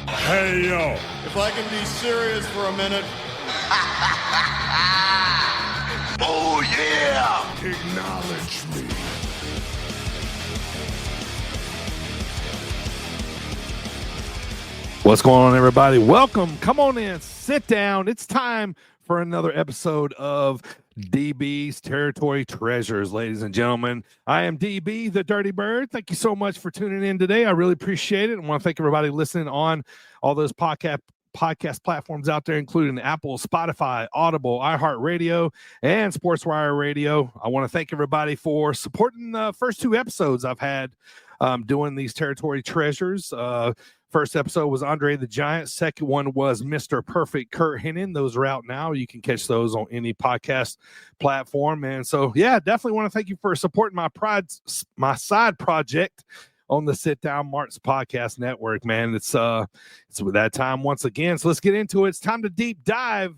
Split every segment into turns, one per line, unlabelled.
Hey, yo.
If I can be serious for a minute.
Oh, yeah. Acknowledge me.
What's going on, everybody? Welcome. Come on in. Sit down. It's time for another episode of DB's Territory Treasures, ladies and gentlemen. I am DB, the Dirty Bird. Thank you so much for tuning in today. I really appreciate it. I want to thank everybody listening on all those podcast platforms out there, including Apple, Spotify, Audible, iHeartRadio, and SportzWire Radio. I want to thank everybody for supporting the first two episodes I've had doing these Territory Treasures. First episode was Andre the Giant. Second one was Mr. Perfect Kurt Hennig. Those are out now. You can catch those on any podcast platform. And so, yeah, definitely want to thank you for supporting my side project on the Sit Down Marks Podcast Network, man. It's with that time once again. So let's get into it. It's time to deep dive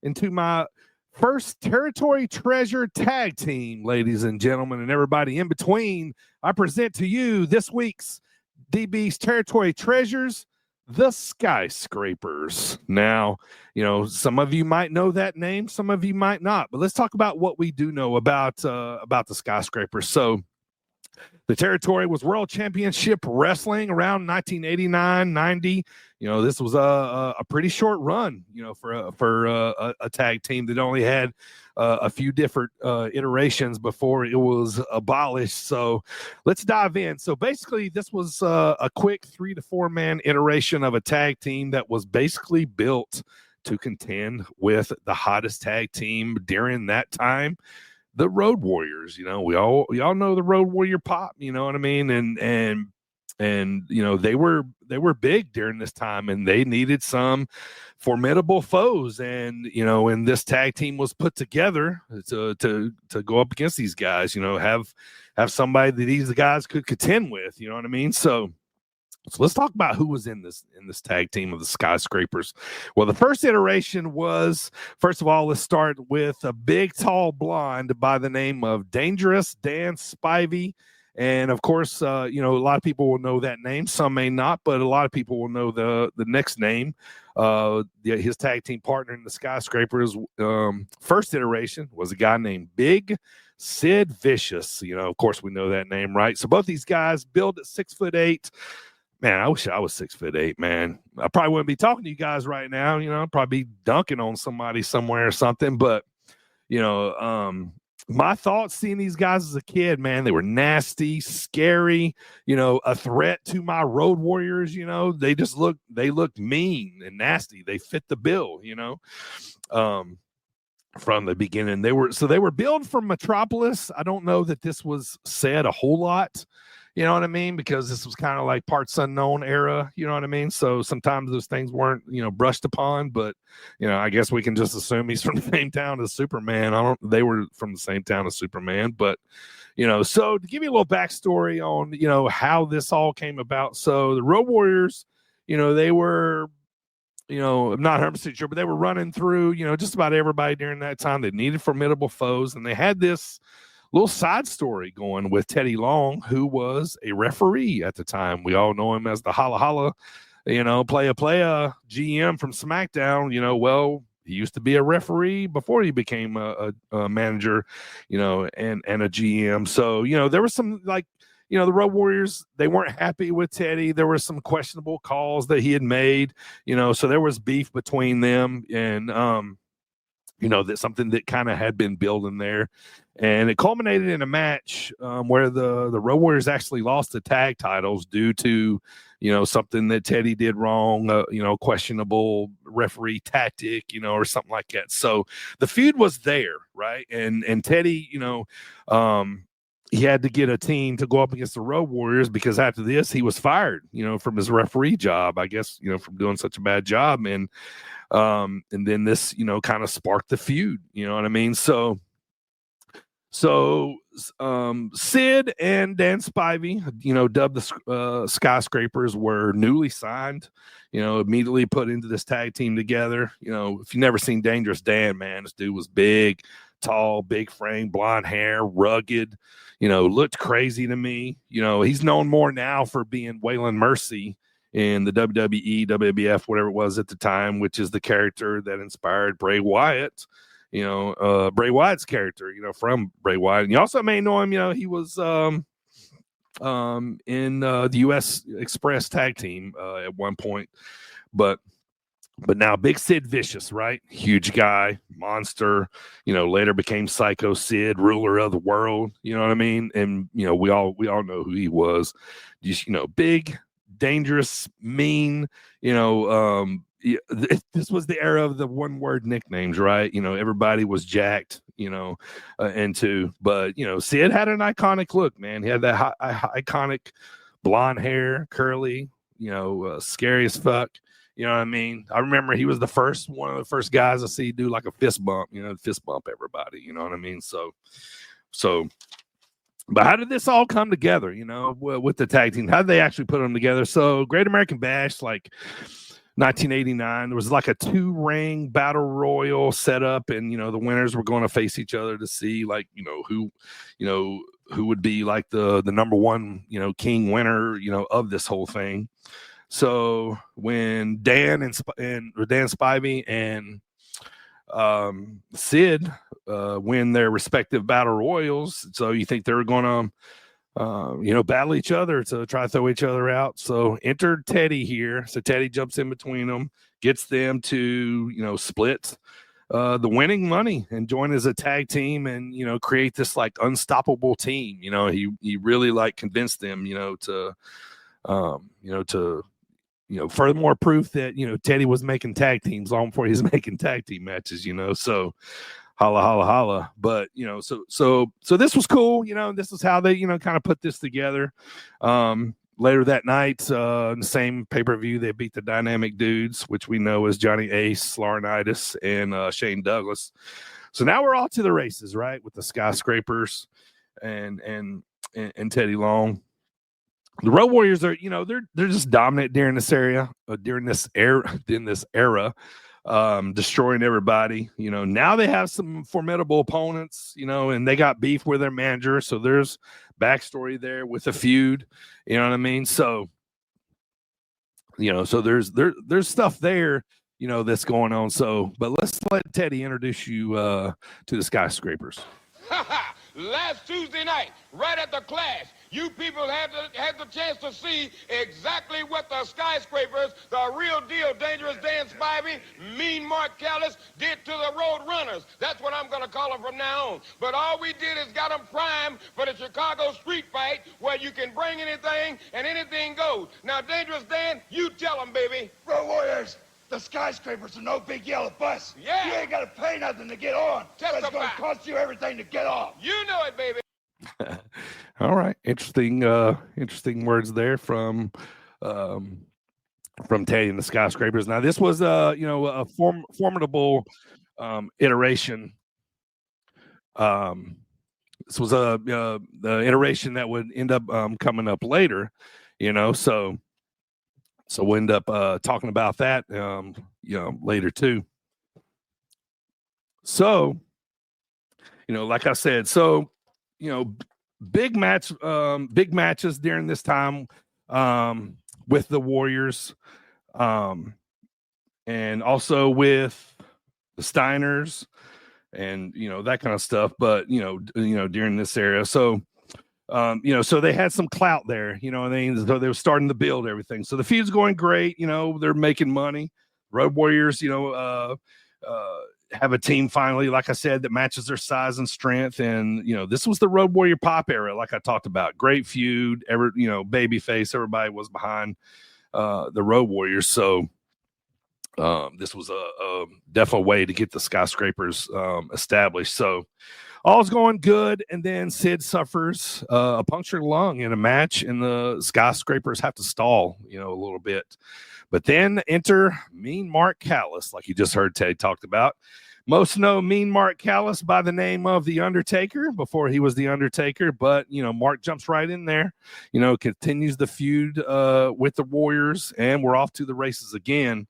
into my first Territory Treasure tag team, ladies and gentlemen, and everybody in between. I present to you this week's DB's Territory Treasures, the Skyscrapers. Now, some of you might know that name, some of you might not, but let's talk about what we do know about the Skyscrapers. So the Territory was World Championship Wrestling around 1989-90. This was a pretty short run, for a tag team that only had a few different iterations before it was abolished. So let's dive in. So basically, this was a quick 3 to 4 man iteration of a tag team that was basically built to contend with the hottest tag team during that time, the Road Warriors. We all know the Road Warrior pop, you know what I mean? And they were big during this time, and they needed some formidable foes. And and this tag team was put together to go up against these guys. Have somebody that these guys could contend with. You know what I mean? So let's talk about who was in this tag team of the Skyscrapers. Well, the first iteration was, first of all, let's start with a big, tall blonde by the name of Dangerous Dan Spivey. And of course, a lot of people will know that name. Some may not, but a lot of people will know the next name. His tag team partner in the Skyscrapers first iteration was a guy named Big Sid Vicious. Of course, we know that name, right? So both these guys build at 6'8". Man, I wish I was 6'8", man. I probably wouldn't be talking to you guys right now. I'd probably be dunking on somebody somewhere or something. But, my thoughts seeing these guys as a kid, man, they were nasty, scary, a threat to my Road Warriors. They looked mean and nasty. They fit the bill, from the beginning. They were billed from Metropolis. I don't know that this was said a whole lot. You know what I mean? Because this was kind of like parts unknown era. You know what I mean? So sometimes those things weren't, brushed upon. But, I guess we can just assume he's from the same town as Superman. They were from the same town as Superman. But, so to give you a little backstory on, how this all came about. So the Road Warriors, they were, I'm not 100% sure, but they were running through, just about everybody during that time. They needed formidable foes. And they had this little side story going with Teddy Long, who was a referee at the time. We all know him as the Holla Holla, Playa GM from SmackDown. Well, he used to be a referee before he became a manager, and a GM. So, there was some the Road Warriors, they weren't happy with Teddy. There were some questionable calls that he had made, so there was beef between them. And, that's something that kind of had been building there. And it culminated in a match where the Road Warriors actually lost the tag titles due to, something that Teddy did wrong, questionable referee tactic, or something like that. So the feud was there, right? And Teddy, he had to get a team to go up against the Road Warriors because after this, he was fired, from his referee job, I guess, from doing such a bad job. And then this, kind of sparked the feud, you know what I mean? So Sid and Dan Spivey, dubbed the Skyscrapers, were newly signed, immediately put into this tag team together. If you've never seen Dangerous Dan, man, this dude was big, tall, big frame, blonde hair, rugged, looked crazy to me. He's known more now for being Waylon Mercy in the WWE, WWF, whatever it was at the time, which is the character that inspired Bray Wyatt. Bray Wyatt's character, from Bray Wyatt. And you also may know him, he was in the U.S. Express tag team at one point. But now Big Sid Vicious, right? Huge guy, monster, later became Psycho Sid, ruler of the world, you know what I mean? And, we all know who he was. Just, big, dangerous, mean, this was the era of the one-word nicknames, right? Everybody was jacked, but Sid had an iconic look, man. He had that iconic blonde hair, curly, scary as fuck. You know what I mean? I remember he was one of the first guys I see do like a fist bump, fist bump everybody. You know what I mean? So, but how did this all come together, with the tag team? How did they actually put them together? So Great American Bash, like 1989, there was like a 2-ring battle royal set up, and, the winners were going to face each other to see like, who would be like the number one, king winner, of this whole thing. So when Dan Spivey and Sid win their respective battle royals, so you think they were going to battle each other to try to throw each other out. So enter Teddy here. So Teddy jumps in between them, gets them to split the winning money and join as a tag team, and create this like unstoppable team. He really like convinced them to furthermore proof that, Teddy was making tag teams long before he was making tag team matches, so holla, holla, holla. But, so this was cool, this is how they, kind of put this together. Later that night, in the same pay-per-view, they beat the Dynamic Dudes, which we know as Johnny Ace, Laurinaitis, and Shane Douglas. So now we're all to the races, right? With the Skyscrapers and Teddy Long. The Road Warriors are, they're just dominant during this era, destroying everybody. Now they have some formidable opponents, and they got beef with their manager. So there's backstory there with a feud. You know what I mean? So, so there's stuff there, that's going on. So, but let's let Teddy introduce you to the Skyscrapers.
Last Tuesday night, right at the Clash, you people had the chance to see exactly what the Skyscrapers, the real deal Dangerous Dan Spivey, Mean Mark Callis, did to the Road Runners. That's what I'm going to call them from now on. But all we did is got them primed for the Chicago street fight where you can bring anything and anything goes. Now, Dangerous Dan, you tell them, baby.
Road Warriors, the Skyscrapers are no big yellow bus.
Yeah.
You ain't got to pay nothing to get on.
Testify.
It's going to cost you everything to get off.
You know it, baby.
All right, interesting words there from Teddy and the Skyscrapers. Now this was a formidable iteration. This was the iteration that would end up coming up later, so we'll end up talking about that later too. So like I said, so big matches during this time with the Warriors, and also with the Steiners, and that kind of stuff. But during this era, so so they had some clout there, and so they were starting to build everything. So the feud's going great. They're making money. Road Warriors, have a team finally, like I said, that matches their size and strength. And, this was the Road Warrior pop era, like I talked about. Great feud, babyface, everybody was behind the Road Warriors. So this was a definite way to get the Skyscrapers established. So all's going good. And then Sid suffers a punctured lung in a match, and the Skyscrapers have to stall, a little bit. But then enter Mean Mark Callis, like you just heard Ted talked about. Most know Mean Mark Callis by the name of The Undertaker before he was The Undertaker. But, Mark jumps right in there, continues the feud with the Warriors. And we're off to the races again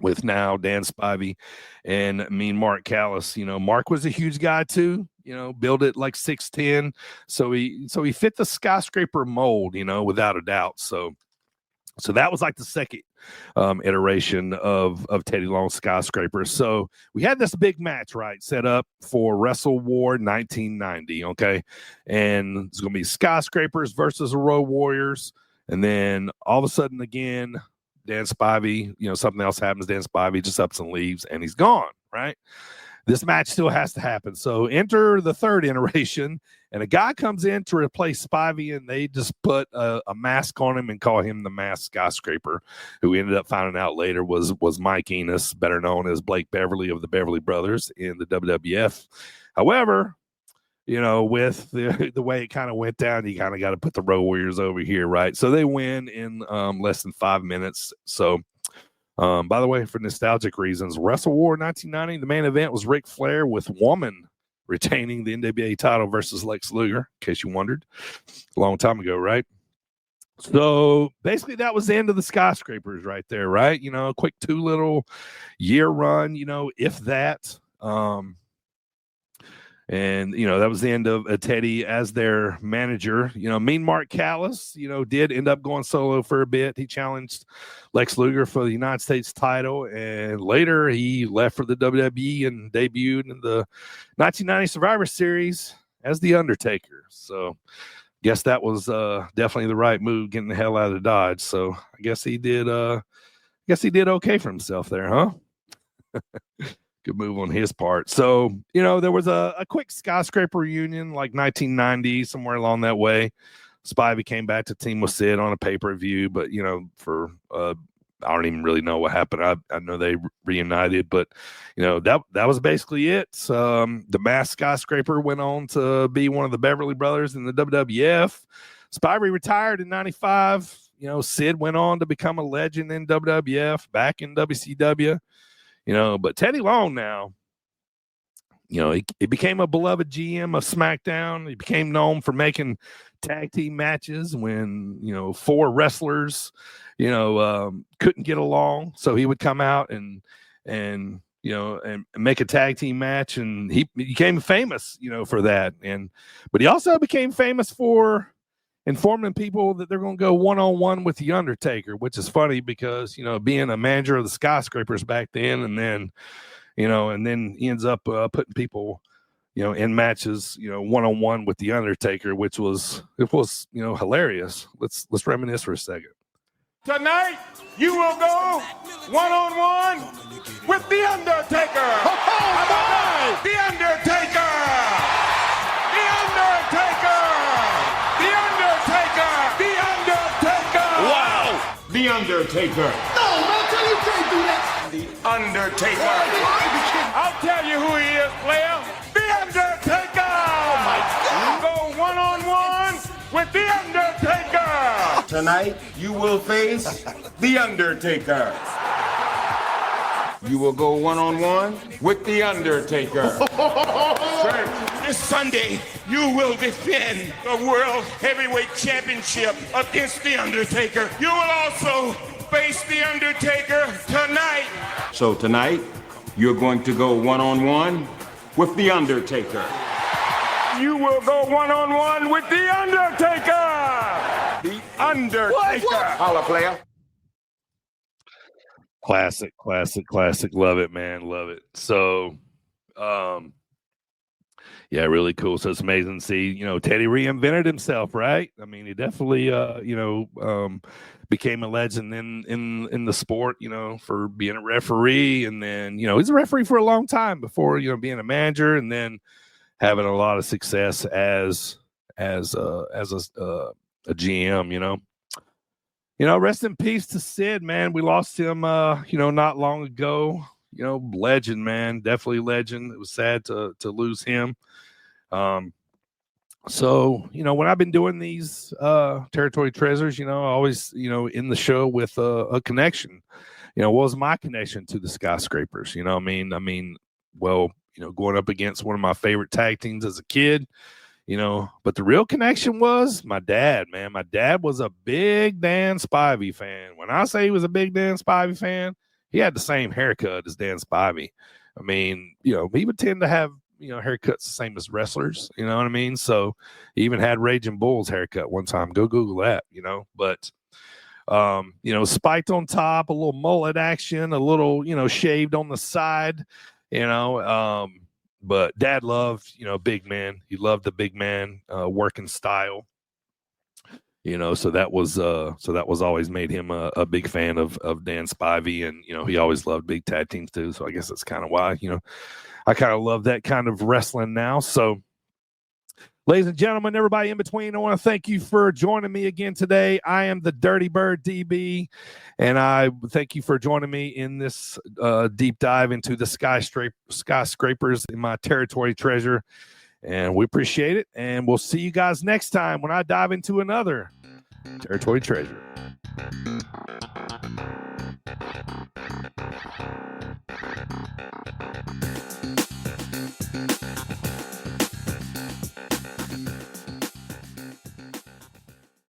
with now Dan Spivey and Mean Mark Callis. Mark was a huge guy too, built it like 6'10". So he fit the Skyscraper mold, without a doubt. So So that was like the second iteration of Teddy Long's Skyscrapers. So we had this big match, right, set up for Wrestle War 1990, okay? And it's going to be Skyscrapers versus the Road Warriors. And then all of a sudden, again, Dan Spivey, something else happens. Dan Spivey just ups and leaves, and he's gone, right? This match still has to happen. So enter the third iteration, and a guy comes in to replace Spivey, and they just put a mask on him and call him the Masked Skyscraper, who we ended up finding out later was Mike Enos, better known as Blake Beverly of the Beverly Brothers in the WWF. However, with the way it kind of went down, you kind of got to put the Road Warriors over here, right? So they win in less than 5 minutes. So by the way, for nostalgic reasons, Wrestle War 1990, the main event was Ric Flair with Woman retaining the NWA title versus Lex Luger, in case you wondered. A long time ago, right? So basically that was the end of the Skyscrapers right there, right? A quick 2 little year run, if that. And, that was the end of Teddy as their manager. Mean Mark Callis, did end up going solo for a bit. He challenged Lex Luger for the United States title. And later he left for the WWE and debuted in the 1990 Survivor Series as The Undertaker. So I guess that was definitely the right move, getting the hell out of Dodge. So I guess he did okay for himself there, huh? Good move on his part. So, there was a quick Skyscraper reunion like 1990, somewhere along that way. Spivey came back to team with Sid on a pay-per-view, but, for I don't even really know what happened. I know they reunited, but, that was basically it. The Masked Skyscraper went on to be one of the Beverly Brothers in the WWF. Spivey retired in 95. Sid went on to become a legend in WWF, back in WCW. But Teddy Long now, he became a beloved GM of SmackDown. He became known for making tag team matches when, 4 wrestlers, couldn't get along. So he would come out and make a tag team match. And he became famous, for that. But he also became famous for informing people that they're going to go one-on-one with The Undertaker, which is funny because, being a manager of the Skyscrapers back then, and then he ends up putting people, in matches, one-on-one with The Undertaker, which was hilarious. Let's reminisce for a second.
Tonight, you will go one-on-one with The Undertaker. How about that? The Undertaker! The Undertaker! The Undertaker! The Undertaker! Wow! The Undertaker.
No, Mailto, you can't do that.
The Undertaker. I'll tell you who he is, Playa. The Undertaker! Oh, my God. Go one-on-one with The Undertaker. Tonight, you will face The Undertaker. You will go one-on-one with The Undertaker. Sir, this Sunday, you will defend the World Heavyweight Championship against The Undertaker. You will also face The Undertaker tonight. So tonight, you're going to go one-on-one with The Undertaker. You will go one-on-one with The Undertaker. The Undertaker. Holla, Playa.
Classic. Love it, man. Love it. So, yeah, really cool. So it's amazing to see, Teddy reinvented himself, right? I mean, he definitely, became a legend in the sport, for being a referee. And then, he's a referee for a long time before, being a manager, and then having a lot of success as a GM, rest in peace to Sid, man. We lost him, not long ago. Legend, man, definitely legend. It was sad to lose him. So, when I've been doing these territory treasures, I always, in the show with a connection. What was my connection to the Skyscrapers? I mean, going up against one of my favorite tag teams as a kid. But the real connection was my dad, man. My dad was a big Dan Spivey fan. When I say he was a big Dan Spivey fan, he had the same haircut as Dan Spivey. I mean, he would tend to have, haircuts the same as wrestlers, you know what I mean? So he even had Raging Bull's haircut one time. Go Google that, But Spiked on top, a little mullet action, a little, shaved on the side, but Dad loved, big man. He loved the big man working style. So that was always made him a big fan of Dan Spivey, and he always loved big tag teams too. So I guess that's kind of why I kind of love that kind of wrestling now. So, ladies and gentlemen, everybody in between, I want to thank you for joining me again today. I am the Dirty Bird DB, and I thank you for joining me in this deep dive into the skyscrapers in my territory treasure. And we appreciate it. And we'll see you guys next time when I dive into another territory treasure.